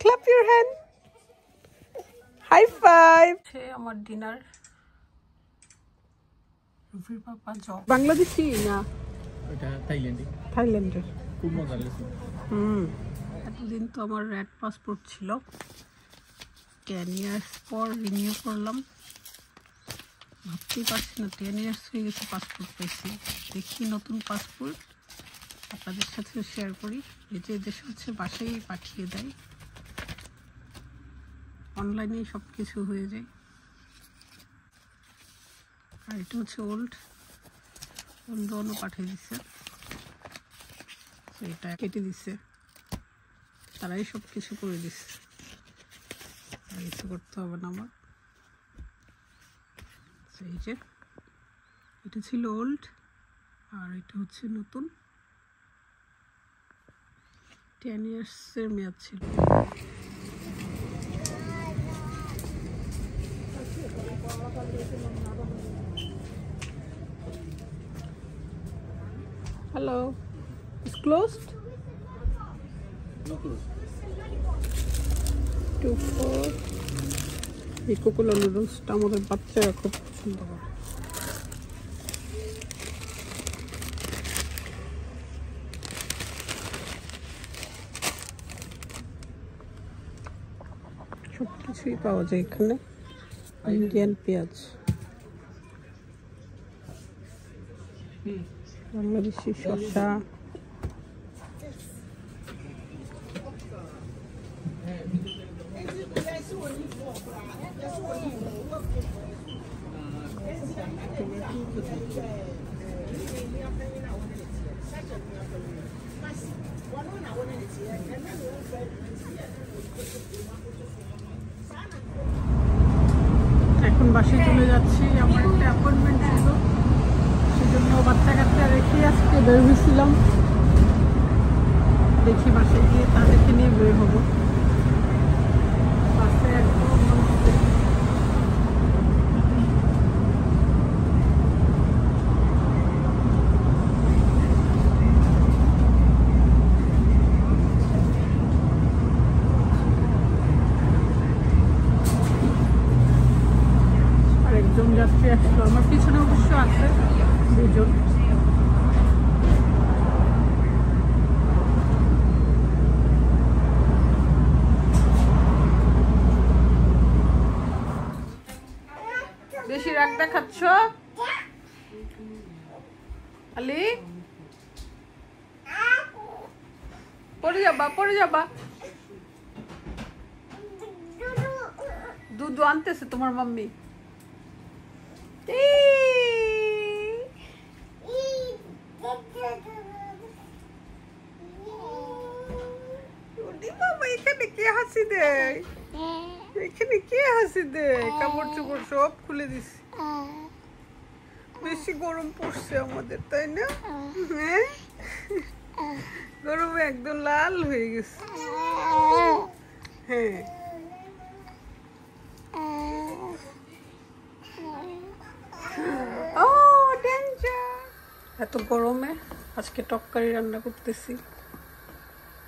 clap your hand. High five. আমার dinner রুফির পাপা job Bangladeshi না এটা থাইল্যান্ডের খুব মজা লাগছে এতদিন তো আমার রেড পাসপোর্ট ছিল 10 ইয়ার্স পর রিনিউ করলাম ভাবতেই পারছি না 10 ইয়ার্স হয়ে গেছে পাসপোর্ট পেয়েছি দেখি নতুন পাসপোর্ট আপনাদের সাথে শেয়ার করি এই যে দেশ হচ্ছে বাসায় পাঠিয়ে দেয় অনলাইনে সব কিছু হয়ে যায় আর এটা হচ্ছে ওল্ড বন্ধু পাঠিয়ে দিচ্ছে এটা কেটে দিচ্ছে তারাই সব কিছু করে দিচ্ছে আর কিছু করতে হবে না আমার এই যে এটা ছিল ওল্ড আর এটা হচ্ছে নতুন 10 ইয়ার্সের মেয়াদ ছিল Hello. It's closed? No closed. 2-4 এই কোকোলা নুডলসটা আমাদের বাচ্চারা খুব পছন্দ করে সব কিছুই পাওয়া যায় এখানে ইন্ডিয়ান পেঁয়াজ বাংলাদেশি শসা এখন বাসায় চলে যাচ্ছি আমার একটা অ্যাপয়েন্টমেন্ট ছিল সেজন্য বাচ্চা কাচ্চা রেখে আজকে বের হয়েছিলাম দেখি বাসায় গিয়ে তাদেরকে নিয়ে বের হবো বাসায় একদম যাত্রী আসলো আমার পিছনে অবশ্য আছে দুজন বেশি রাগ দেখাচ্ছ আলি পড়ে যাবা দুধ আনতেছে তোমার মাম্মি এখানে কে হাসি দেয় কাপড় চোপড় সব খুলে দিছি বেশি গরম পড়ছে আমাদের তাই না হ্যাঁ গরমে একদম লাল হয়ে গেছে হ্যাঁ এত গরমে আজকে টক কারি রান্না করতেছি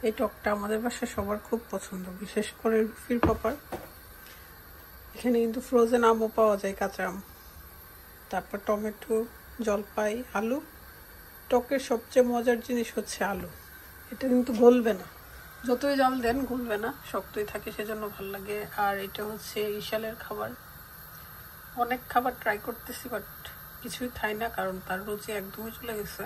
এই টকটা আমাদের বাসায় সবার খুব পছন্দ বিশেষ করে রুফির পাপার এখানে কিন্তু ফ্রোজেন আমও পাওয়া যায় কাঁচা আম তারপর টমেটো জলপাই আলু টকের সবচেয়ে মজার জিনিস হচ্ছে আলু এটা কিন্তু গলবে না যতই জল দেন গলবে না শক্তই থাকে সেজন্য ভালো লাগে আর এটা হচ্ছে ইশালের খাবার অনেক খাবার ট্রাই করতেছি বাট কিছুই খাই না কারণ তার রুচি একদমই চলে গেছে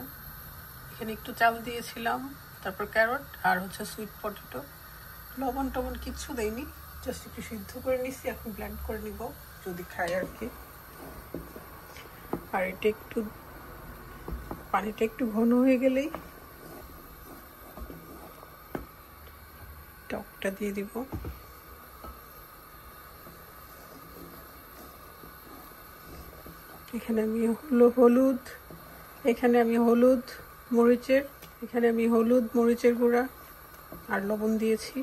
এখানে একটু চাল দিয়েছিলাম তারপর ক্যারট আর হচ্ছে সুইট পটেটো লবণ টবণ কিচ্ছু দেয়নি জাস্ট একটু সিদ্ধ করে নিচ্ছি এখন ব্লেন্ড করে নিব যদি খাই আর কি আর এটা একটু পানিটা একটু ঘন হয়ে গেলেই টকটা দিয়ে দিব এখানে আমি হলুদ মরিচের এখানে আমি হলুদ মরিচের গুঁড়া আর লবণ দিয়েছি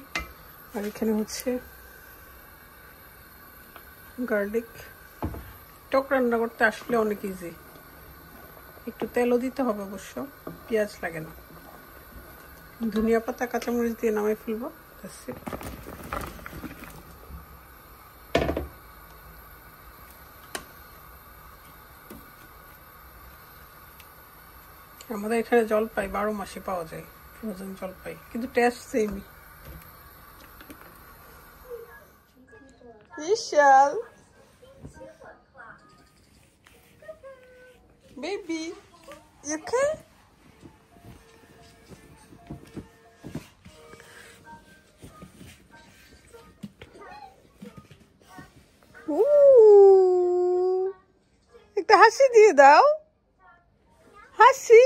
আর এখানে হচ্ছে গার্লিক টক রান্না করতে আসলে অনেক ইজি একটু তেলও দিতে হবে অবশ্য পেঁয়াজ লাগে না ধনিয়া পাতা কাঁচামরিচ দিয়ে নামাই ফেলবো দ্যাটস ইট আমাদের এখানে জলপাই 12 মাসে পাওয়া যায়, ফ্রোজেন জলপাই, কিন্তু টেস্ট সেমই। বিশাল বেবি, you okay? একটা হাসি দিয়ে দাও, হাসি।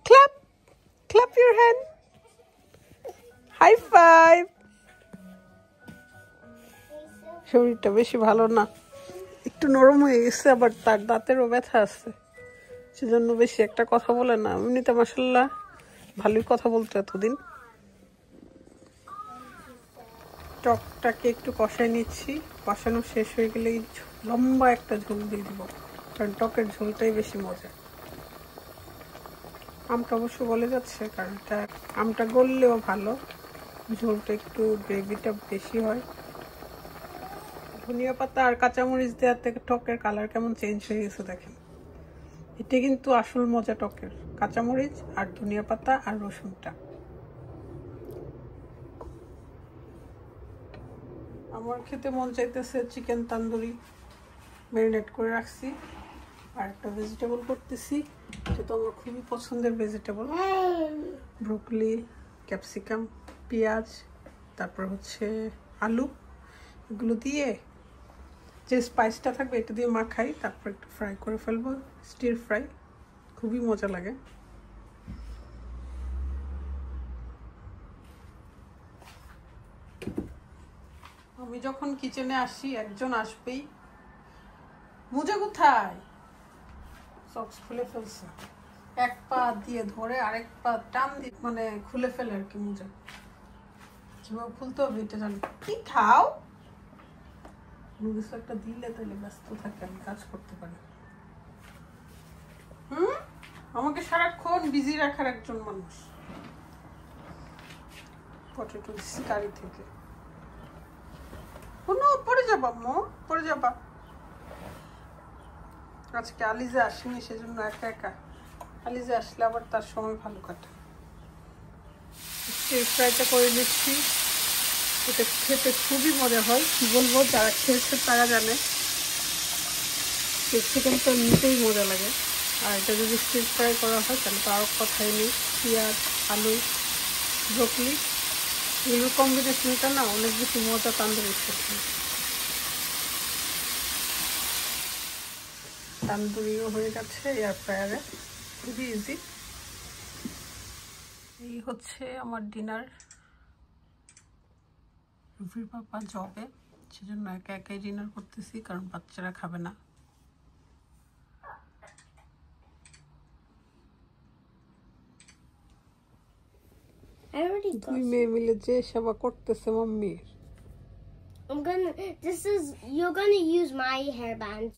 clap clap your hand, high five। শরীরটা বেশি ভালো না, একটু নরম হয়ে গেছে, আবার তার দাঁতেরও ব্যথা আছে, সেজন্য বেশি একটা কথা বলে না। এমনিতে মাশাআল্লাহ ভালোই কথা বলতো এতদিন। টকটাকে একটু কষাই নিচ্ছি, কষানো শেষ হয়ে গেলে লম্বা একটা ঝোল দিয়ে দিব, কারণ টকের ঝোলটাই বেশি মজা। আমটা অবশ্য গলে যাচ্ছে, কারণ আমটা গললেও ভালো, ঝোলটা একটু গ্রেভিটা বেশি হয়। ধনিয়া পাতা আর কাঁচামরিচ দেওয়ার থেকে টকের কালার কেমন চেঞ্জ হয়ে গেছে দেখেন। এটা কিন্তু আসল মজা টকের, কাঁচামরিচ আর ধনিয়া পাতা আর রসুনটা। আমার খেতে মন চাইতেছে চিকেন তান্দুরি, ম্যারিনেট করে রাখছি, আর একটা ভেজিটেবল করতেছি, যেটা আমার খুবই পছন্দের ভেজিটেবল, ব্রোকলি, ক্যাপসিকাম, পেঁয়াজ, তারপর হচ্ছে আলু, এগুলো দিয়ে যে স্পাইসটা থাকবে এটা দিয়ে মাখাই, তারপর একটু ফ্রাই করে ফেলবো, স্টির ফ্রাই, খুবই মজা লাগে। আমি যখন কিচেনে আসি একজন আসবেই, মোজা কোথায়, সক্স খুলে ফেলছে, এক পা দিয়ে ধরে আরেক পা টান দিয়ে মানে খুলে ফেলে আর কি মোজা, কিভাবে খুলতে হবে এটা জানি। কি খাও, কিছু একটা দিলে তাহলে ব্যস্ত থাকে, আমি কাজ করতে পারি। আমাকে সারাক্ষণ বিজি রাখার একজন মানুষ। পটেটো কারি থেকে পড়ে যাবা মো, পড়ে যাবা। আজকে আলিজা আসেনি, সেজন্য একা একা, আলিজা আসলে আবার তার সময় ভালো কাটে। স্টির ফ্রাইটা করে দিচ্ছি, এটা খেতে খুবই মজা হয়, কি বলবো, যারা খেয়েছে তারা জানে। চিকেনটা নিতেই মজা লাগে, আর এটা যদি স্টির ফ্রাই করা হয় তাহলে তো আরও কথাই নেই। পেঁয়াজ, আলু, ব্রোকলি, এগুলোর কম্বিনেশনটা না অনেক বেশি মজা তান্দুরির সাথে। তান্দুরিও হয়ে গেছে এয়ার ফ্রায়ারে, খুবই ইজি। এই হচ্ছে আমার ডিনার। রুফির পাপা জবে, সেজন্য একা একাই ডিনার করতেছি, কারণ বাচ্চারা খাবে না। দুই মেয়ে মিলে যে সেবা করতেছে মাম্মির। You're gonna use my hairband.